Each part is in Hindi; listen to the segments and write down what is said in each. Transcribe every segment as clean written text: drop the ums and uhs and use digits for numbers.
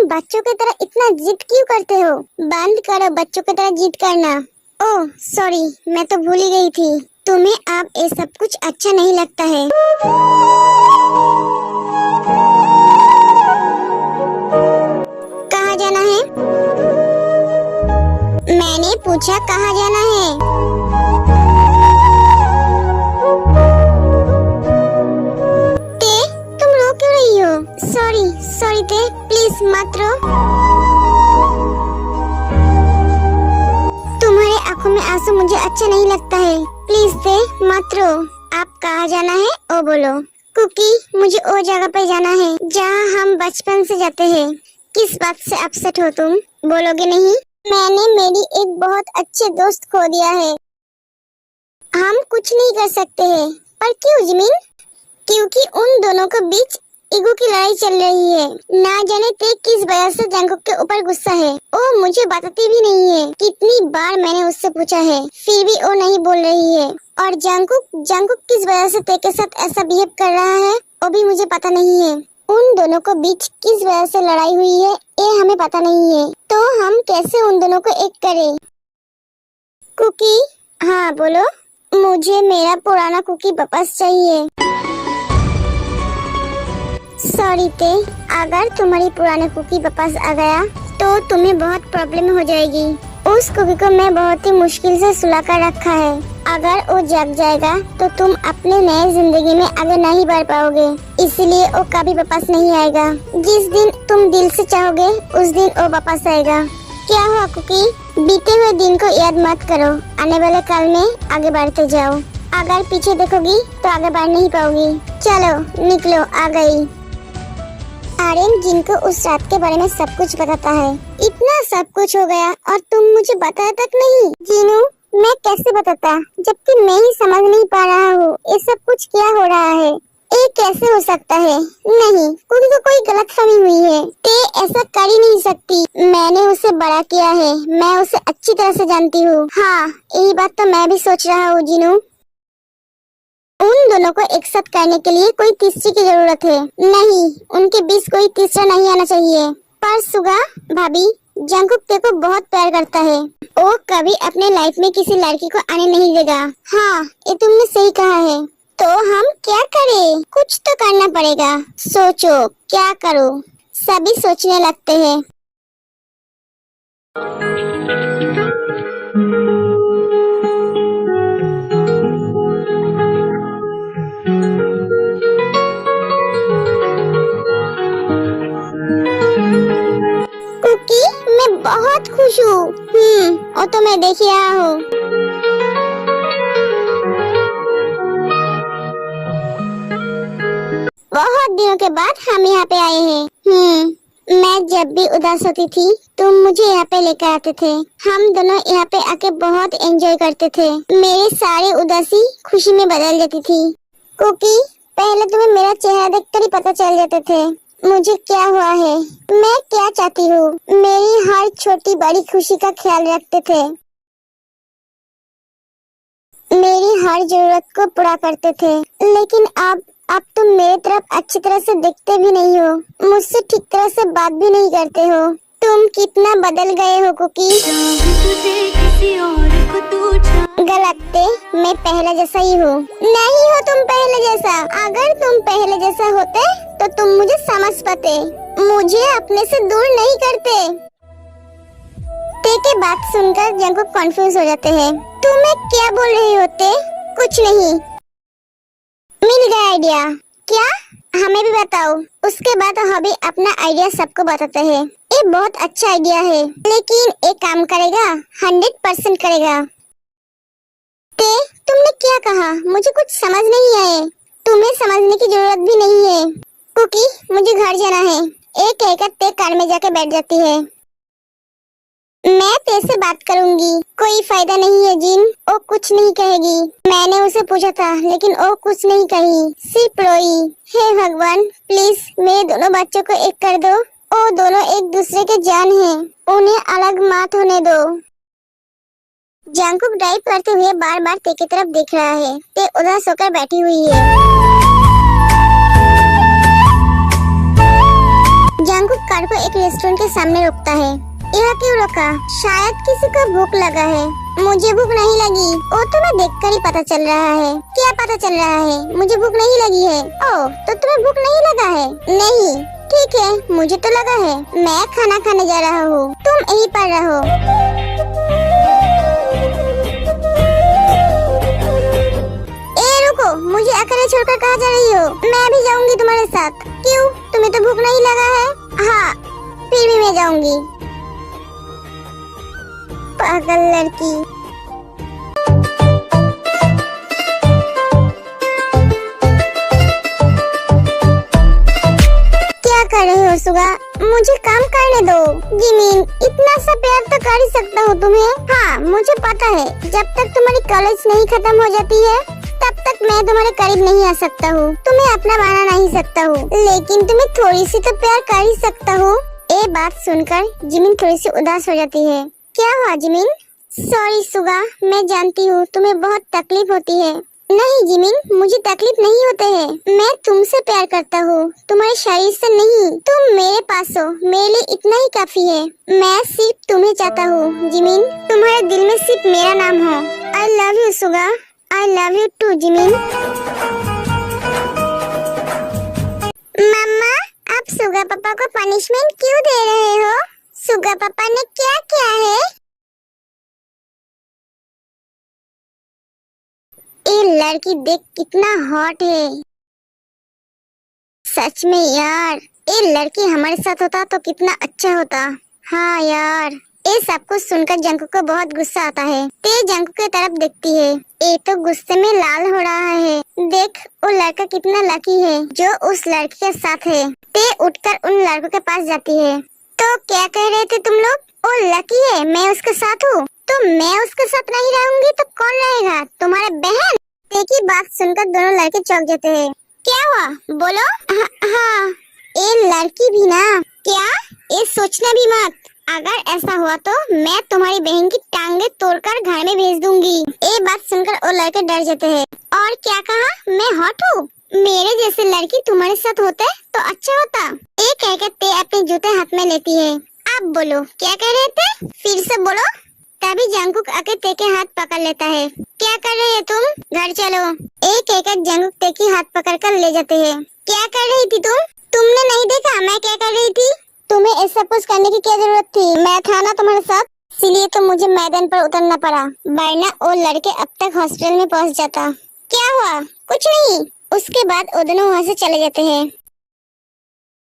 बच्चों की तरह इतना जिद क्यों करते हो? बंद करो बच्चों की तरह जिद करना। ओह सॉरी, मैं तो भूल ही गई थी। तुम्हें अब ये सब कुछ अच्छा नहीं लगता है। कहाँ जाना है? मैंने पूछा कहाँ जाना है। ते, तुम रो क्यों रही हो? सॉरी सॉरी ते, प्लीज मत रो। तुम्हारे आंखों में आंसू मुझे अच्छा नहीं लगता है। प्लीज ते, मत रो। आप कहाँ जाना है ओ बोलो। कुकी, मुझे वो जगह पे जाना है जहाँ हम बचपन से जाते हैं। किस बात से अपसेट हो तुम? बोलोगे नहीं? मैंने मेरी एक बहुत अच्छे दोस्त खो दिया है। हम कुछ नहीं कर सकते हैं। पर क्यों जिमिन? क्योंकि उन दोनों के बीच ईगो की लड़ाई चल रही है। ना जाने ते किस वजह से जंगकुक के ऊपर गुस्सा है। वो मुझे बताती भी नहीं है। कितनी बार मैंने उससे पूछा है, फिर भी वो नहीं बोल रही है। और जंगकुक किस वजह से ते के साथ ऐसा बिहेव कर रहा है, वो भी मुझे पता नहीं है। उन दोनों को बीच किस वजह से लड़ाई हुई है, ये हमें पता नहीं है। तो हम कैसे उन दोनों को एक करें? कुकी, हाँ बोलो। मुझे मेरा पुराना कुकी वापस चाहिए। सॉरी ते, अगर तुम्हारी पुरानी कुकी वापस आ गया तो तुम्हें बहुत प्रॉब्लम हो जाएगी। उस कुकी को मैं बहुत ही मुश्किल से सुला कर रखा है। अगर वो जग जाएगा तो तुम अपने नए जिंदगी में आगे नहीं बढ़ पाओगे। इसलिए वो कभी वापस नहीं आएगा। जिस दिन तुम दिल से चाहोगे उस दिन वो वापस आएगा। क्या हुआ कुकी? बीते हुए दिन को याद मत करो, आने वाले कल में आगे बढ़ते जाओ। अगर पीछे देखोगी तो आगे बढ़ नहीं पाओगी। चलो निकलो, आ गई। आर्यन जिनको उस रात के बारे में सब कुछ बताता है। इतना सब कुछ हो गया और तुम मुझे बताया तक नहीं। जीनू, मैं कैसे बताता जबकि मैं ही समझ नहीं पा रहा हूँ ये सब कुछ क्या हो रहा है। ये कैसे हो सकता है? नहीं, कुकी को कोई गलतफहमी हुई है। ते ऐसा कर ही नहीं सकती। मैंने उसे बड़ा किया है, मैं उसे अच्छी तरह से जानती हूँ। हाँ, यही बात तो मैं भी सोच रहा हूँ जीनू। उन दोनों को एक साथ करने के लिए कोई तीसरी की जरूरत है। नहीं, उनके बीच कोई तीसरा नहीं आना चाहिए। पर सुगा भाभी, जंगकुक ते को बहुत प्यार करता है। वो कभी अपने लाइफ में किसी लड़की को आने नहीं देगा। हाँ, ये तुमने सही कहा है। तो हम क्या करें? कुछ तो करना पड़ेगा। सोचो क्या करो। सभी सोचने लगते हैं। कुकी, मैं बहुत खुश हूँ। वो तो मैं देख ही रहा हूँ। बहुत दिनों के बाद हम यहाँ पे आए हैं। मैं जब भी उदास होती थी तुम मुझे यहाँ पे लेकर आते थे। हम दोनों यहाँ पे आके बहुत एंजॉय करते थे। मेरी सारी उदासी खुशी में बदल जाती थी। कुकी, पहले तुम्हें मेरा चेहरा देखकर ही पता चल जाते थे मुझे क्या हुआ है, मैं क्या चाहती हूँ। मेरी हर छोटी बड़ी खुशी का ख्याल रखते थे। मेरी हर जरूरत को पूरा करते थे। लेकिन अब तुम मेरी तरफ अच्छी तरह से देखते भी नहीं हो, मुझसे ठीक तरह से बात भी नहीं करते हो। तुम कितना बदल गए हो कुकी। गलत थे, मैं पहले जैसा ही हूँ। नहीं हो तुम पहले जैसा। अगर तुम पहले जैसा होते तो तुम मुझे समझ पाते, मुझे अपने से दूर नहीं करते। ते के बात सुनकर जंगकुक कंफ्यूज हो जाते हैं। तुम्हें क्या बोल रही होते? कुछ नहीं। मिल गया आइडिया। क्या? हमें भी बताओ। उसके बाद हबी अपना आइडिया सबको बताते हैं। ये बहुत अच्छा आइडिया है, लेकिन एक काम करेगा? 100% करेगा। ते, तुमने क्या कहा? मुझे कुछ समझ नहीं आए। तुम्हें समझने की जरूरत भी नहीं है। कुकी, मुझे घर जाना है। एक कहकर ते कार में जाके बैठ जाती है। मैं तेरे से बात करूंगी, कोई फायदा नहीं है जिन, वो कुछ नहीं कहेगी। मैंने उसे पूछा था लेकिन वो कुछ नहीं कही, सिर्फ रोई। हे भगवान, प्लीज मेरे दोनों बच्चों को एक कर दो। वो दोनों एक दूसरे के जान हैं, उन्हें अलग मत होने दो। जंगकुक ड्राइव करते हुए बार बार ते की तरफ देख रहा है। ते उदास होकर बैठी हुई है। जंगकुक कार को एक रेस्टोरेंट के सामने रोकता है। यह क्यों रोका? शायद किसी को भूख लगा है। मुझे भूख नहीं लगी, वो तो मैं देखकर ही पता चल रहा है। क्या पता चल रहा है? मुझे भूख नहीं लगी है। ओह, तो तुम्हें भूख नहीं लगा है? नहीं, ठीक है, मुझे तो लगा है। मैं खाना खाने जा रहा हूँ, तुम यहीं पर रहो। ए रुको, मुझे अकेले छोड़कर कहाँ जा रही हो? मैं भी जाऊंगी तुम्हारे साथ। क्यों, तुम्हें तो भूख नहीं लगा है? हाँ, फिर भी मैं जाऊंगी। पागल लड़की। क्या कर रहे हो सुगा? मुझे काम करने दो। जिमिन, इतना सा प्यार तो कर ही सकता हूँ तुम्हें। हाँ, मुझे पता है, जब तक तुम्हारी कॉलेज नहीं खत्म हो जाती है तब तक मैं तुम्हारे करीब नहीं आ सकता हूँ, तुम्हें अपना बना नहीं सकता हूँ, लेकिन तुम्हें थोड़ी सी तो प्यार कर ही सकता हूँ। ये बात सुनकर जिमिन थोड़ी सी उदास हो जाती है। क्या हुआ जिमिन? सॉरी सुगा, मैं जानती हूँ तुम्हें बहुत तकलीफ होती है। नहीं जिमिन, मुझे तकलीफ नहीं होते है। मैं तुमसे प्यार करता हूँ, तुम्हारे शरीर से नहीं। तुम मेरे पास हो, मेरे लिए इतना ही काफी है। मैं सिर्फ तुम्हें चाहता हूँ जिमिन, तुम्हारे दिल में सिर्फ मेरा नाम हो। I love you Suga, I love you too Jimin. मम्मा, आप सुगा पापा को पनिशमेंट क्यों दे रहे हो? सुगा पापा ने क्या किया है? ये लड़की देख कितना हॉट है। सच में यार, ये लड़की हमारे साथ होता तो कितना अच्छा होता। हाँ यार। ये सब कुछ सुनकर जंकु को बहुत गुस्सा आता है। ते जंकु की तरफ देखती है। ये तो गुस्से में लाल हो रहा है। देख, वो लड़का कितना लकी है जो उस लड़की के साथ है। ते उठकर उन लड़कों के पास जाती है। तो क्या कह रहे थे तुम लोग? वो लकी है, मैं उसके साथ हूँ। तो मैं उसके साथ नहीं रहूंगी तो कौन रहेगा? तुम्हारे बहन? ते की बात सुनकर दोनों लड़के चौंक जाते हैं। क्या हुआ? बोलो। हाँ, ये लड़की भी ना। क्या? ये सोचना भी मत, अगर ऐसा हुआ तो मैं तुम्हारी बहन की टांगे तोड़कर घर में भेज दूंगी। ये बात सुनकर वो लड़के डर जाते हैं। और क्या कहा? मैं हॉट हूँ? मेरे जैसे लड़की तुम्हारे साथ होते तो अच्छा होता। ये कहकर ते अपने जूते हाथ में लेती है। अब बोलो, क्या कह रहे थे? फिर से बोलो। तभी जंकुक आके ते के हाथ पकड़ लेता है। क्या कर रहे हो तुम? घर चलो। एक कहकर जंकुक ते की हाथ पकड़कर ले जाते हैं। क्या कर रही थी तुम? तुमने नहीं देखा मैं क्या कर रही थी? तुम्हें ऐसा कुछ करने की क्या जरूरत थी? मैं था ना तुम्हारे साथ, इसलिए तो मुझे मैदान पर उतरना पड़ा, वरना वो लड़के अब तक हॉस्पिटल में पहुंच जाता। क्या हुआ? कुछ नहीं। उसके बाद वो दोनों वहाँ से चले जाते हैं।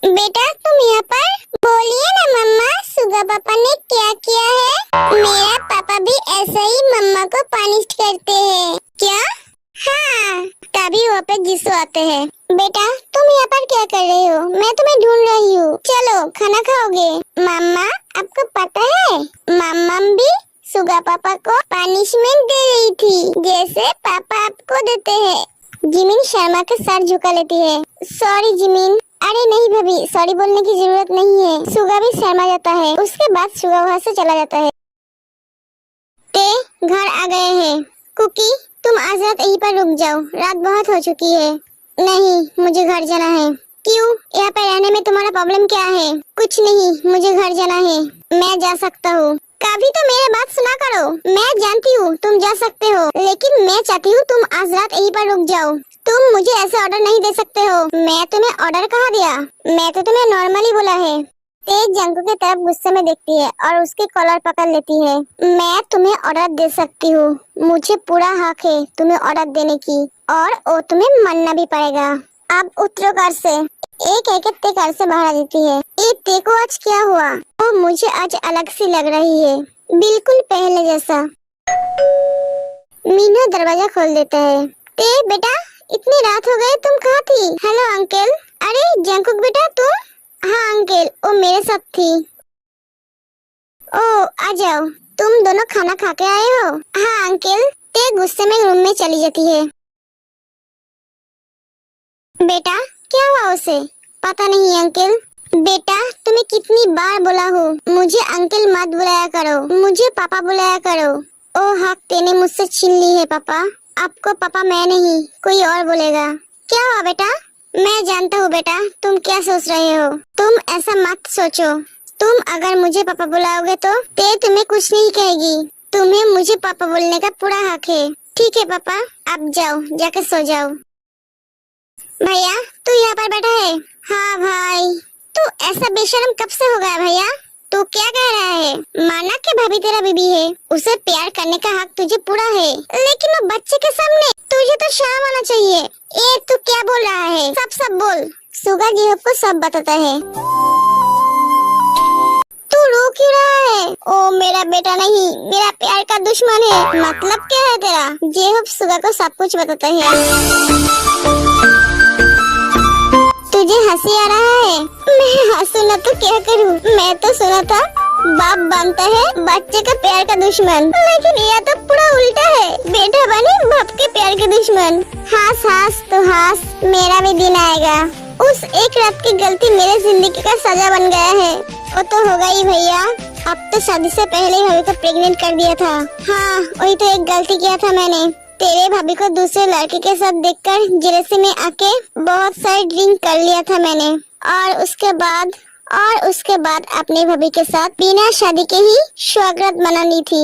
बेटा तुम यहाँ पर? बोलिए ना मम्मा, सुगा पापा ने क्या किया है? मेरा पापा भी ऐसा ही मम्मा को पनिश करते हैं। क्या? हाँ। तभी वहाँ पे जिसु आते हैं। बेटा तुम यहाँ पर क्या कर रहे हो? मैं तुम्हें ढूंढ रही हूँ। चलो खाना खाओगे? मम्मा आपको पता है, मम्मा भी सुगा पापा को पनिशमेंट दे रही थी, जैसे पापा आपको देते हैं। जिमिन शर्मा के सर झुका लेती है। Sorry Jimin. अरे नहीं भाभी, सॉरी बोलने की जरूरत नहीं है। सुगा भी शर्मा जाता है। उसके बाद सुगा वहाँ से चला जाता है। ते घर आ गए हैं। कुकी तुम आज रात यहीं पर रुक जाओ, रात बहुत हो चुकी है। नहीं, मुझे घर जाना है। क्यों? यहाँ पे रहने में तुम्हारा प्रॉब्लम क्या है? कुछ नहीं, मुझे घर जाना है। मैं जा सकता हूँ। कभी तो मेरी बात सुना करो। मैं जानती हूँ तुम जा सकते हो, लेकिन मैं चाहती हूँ तुम आज रात यहीं पर रुक जाओ। तुम मुझे ऐसे ऑर्डर नहीं दे सकते हो। मैं तुम्हें ऑर्डर कहाँ दिया? मैं तो तुम्हें नॉर्मली बोला है। तेज जंकु की तरफ गुस्से में देखती है और उसके कॉलर पकड़ लेती है। मैं तुम्हें ऑर्डर दे सकती हूँ, मुझे पूरा हक है तुम्हें ऑर्डर देने की, और वो तुम्हें मानना भी पड़ेगा। अब उतरो कार से। एक ते कार से बाहर आ देती है। ये ते को आज क्या हुआ? वो मुझे आज अलग सी लग रही है, बिल्कुल पहले जैसा। मीनू दरवाजा खोल देता है। ते बेटा, इतनी रात हो गई, तुम कहाँ थी? Hello uncle. अरे जंकुक बेटा तुम? हाँ अंकल, वो मेरे साथ थी। ओ आ जाओ, तुम दोनों खाना खा के आए हो? हाँ अंकल। ते गुस्से में रूम में चली जाती है। बेटा क्या हुआ उसे? पता नहीं अंकल। बेटा तुम्हें कितनी बार बोला हो मुझे अंकल मत बुलाया करो, मुझे पापा बुलाया करो। ओ हक तेने मुझसे छीन ली है पापा। आपको पापा मैं नहीं कोई और बोलेगा। क्या हुआ बेटा? मैं जानता हूँ बेटा तुम क्या सोच रहे हो। तुम ऐसा मत सोचो। तुम अगर मुझे पापा बुलाओगे तो ते तुम्हें कुछ नहीं कहेगी। तुम्हें मुझे पापा बोलने का पूरा हक है। ठीक है पापा, अब जाओ जाके सो जाओ। भैया तू यहाँ पर बैठा है? हाँ भाई। तू ऐसा बेशर्म कब से हो गया भैया? तू क्या कह रहा है? माना कि भाभी तेरा बीबी है, उसे प्यार करने का हक तुझे पूरा है, लेकिन वो बच्चे के सामने तुझे तो शर्म आना चाहिए। ए तू क्या बोल रहा है? सब बोल। सुगा जी को सब बताता है। तू रो क्यों रहा है? ओ मेरा बेटा नहीं, मेरा प्यार का दुश्मन है। मतलब क्या है तेरा? जेहब सुगा को सब कुछ बताता है। तुझे हंसी आ रहा है? मैं हंसू न तो क्या करूं? मैं तो सुना था बाप बनता है बच्चे का प्यार का दुश्मन, लेकिन यह तो पूरा उल्टा है। बेटा बने बाप के प्यार के दुश्मन। हंस तो हंस, मेरा भी दिन आएगा। उस एक रात की गलती मेरे जिंदगी का सजा बन गया है। वो तो होगा ही भैया। अब तो शादी से पहले ही भाभी को प्रेग्नेंट कर दिया था। हाँ वही तो एक गलती किया था मैंने। तेरे भाभी को दूसरे लड़के के साथ देखकर जेलसी में आके बहुत सारी ड्रिंक कर लिया था मैंने, और उसके बाद अपनी भाभी के साथ बिना शादी के ही स्वागत मना ली थी।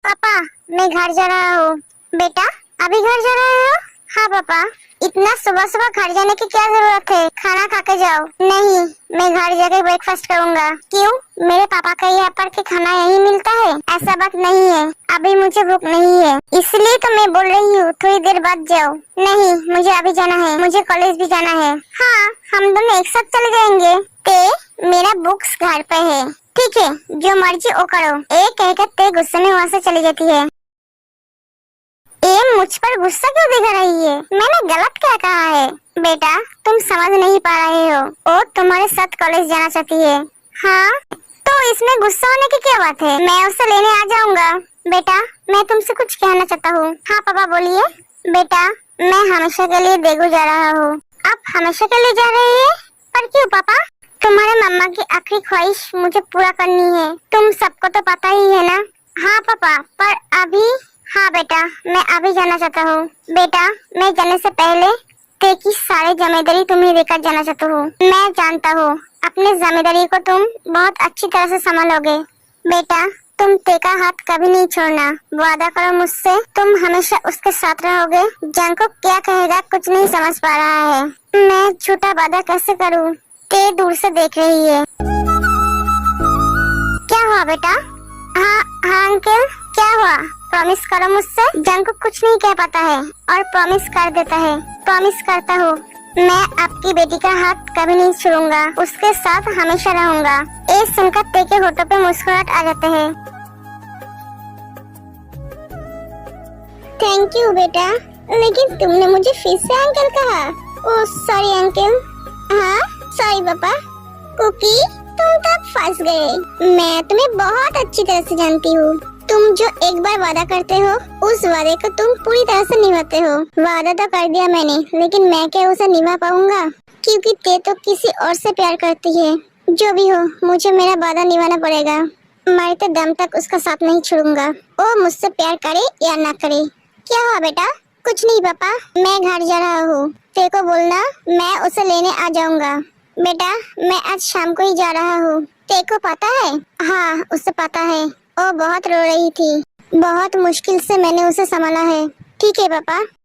पापा मैं घर जा रहा हूँ। बेटा अभी घर जा रहे हो? हाँ पापा। इतना सुबह सुबह घर जाने की क्या जरूरत है? खाना खा के जाओ। नहीं मैं घर जाके ब्रेकफास्ट करूँगा। क्यों? मेरे पापा का यहाँ पर के खाना यही मिलता है? ऐसा बात नहीं है, अभी मुझे भूख नहीं है, इसलिए तो मैं बोल रही हूँ थोड़ी देर बाद जाओ। नहीं मुझे अभी जाना है, मुझे कॉलेज भी जाना है। हाँ हम दोनों एक साथ चले जाएंगे। ते मेरा बुक्स घर पे है। ठीक है जो मर्जी वो करो। एक कहकर ते गुस्से में वहाँ से चली जाती है। ए मुझ पर गुस्सा क्यों दिखा रही है? मैंने गलत क्या कहा है? बेटा तुम समझ नहीं पा रहे हो, वो तुम्हारे साथ कॉलेज जाना चाहती है। हाँ तो इसमें गुस्सा होने की क्या बात है? मैं उसे लेने आ जाऊंगा। बेटा मैं तुमसे कुछ कहना चाहता हूँ। हाँ पापा बोलिए। बेटा मैं हमेशा के लिए देगू जा रहा हूँ। आप हमेशा के लिए जा रहे हैं? पर क्यों पापा? तुम्हारे मम्मा की आखिरी ख्वाहिश मुझे पूरा करनी है, तुम सबको तो पता ही है ना। हाँ पापा पर अभी। हाँ बेटा मैं अभी जाना चाहता हूँ। बेटा मैं जाने से पहले ते की सारी जिम्मेदारी तुम्हें लेकर जाना चाहता हूँ। मैं जानता हूँ अपनी जिम्मेदारी को तुम बहुत अच्छी तरह से संभालोगे। बेटा तुम ते का हाथ कभी नहीं छोड़ना, वादा करो मुझसे तुम हमेशा उसके साथ रहोगे। जंको क्या कहेगा कुछ नहीं समझ पा रहा है। मैं झूठा वादा कैसे करूँ? ते दूर से देख रही है। क्या हुआ बेटा? हाँ अंकल क्या हुआ? प्रॉमिस करो मुझसे। जंको कुछ नहीं कह पाता है और प्रॉमिस कर देता है। प्रॉमिस करता हूँ मैं आपकी बेटी का हाथ कभी नहीं छोड़ूंगा, उसके साथ हमेशा रहूंगा। ये सुनकर ते के होठों पे मुस्कुराहट आ जाते हैं। थैंक यू बेटा, लेकिन तुमने मुझे फिर से अंकल कहा। Oh sorry uncle. हाँ सॉरी पापा। कुकी तुम तो अब फंस गए। मैं तुम्हें बहुत अच्छी तरह से जानती हूँ। तुम जो एक बार वादा करते हो उस वादे को तुम पूरी तरह से निभाते हो। वादा तो कर दिया मैंने, लेकिन मैं क्या उसे निभा पाऊंगा? क्योंकि ते तो किसी और से प्यार करती है। जो भी हो मुझे मेरा वादा निभाना पड़ेगा। मरते दम तक उसका साथ नहीं छोड़ूंगा, वो मुझसे प्यार करे या ना करे। क्या हुआ बेटा? कुछ नहीं पापा, मैं घर जा रहा हूँ। ते को बोलना मैं उसे लेने आ जाऊंगा। बेटा मैं आज शाम को ही जा रहा हूँ। ते को पता है? हाँ उसे पता है। वो बहुत रो रही थी, बहुत मुश्किल से मैंने उसे संभाला है। ठीक है पापा।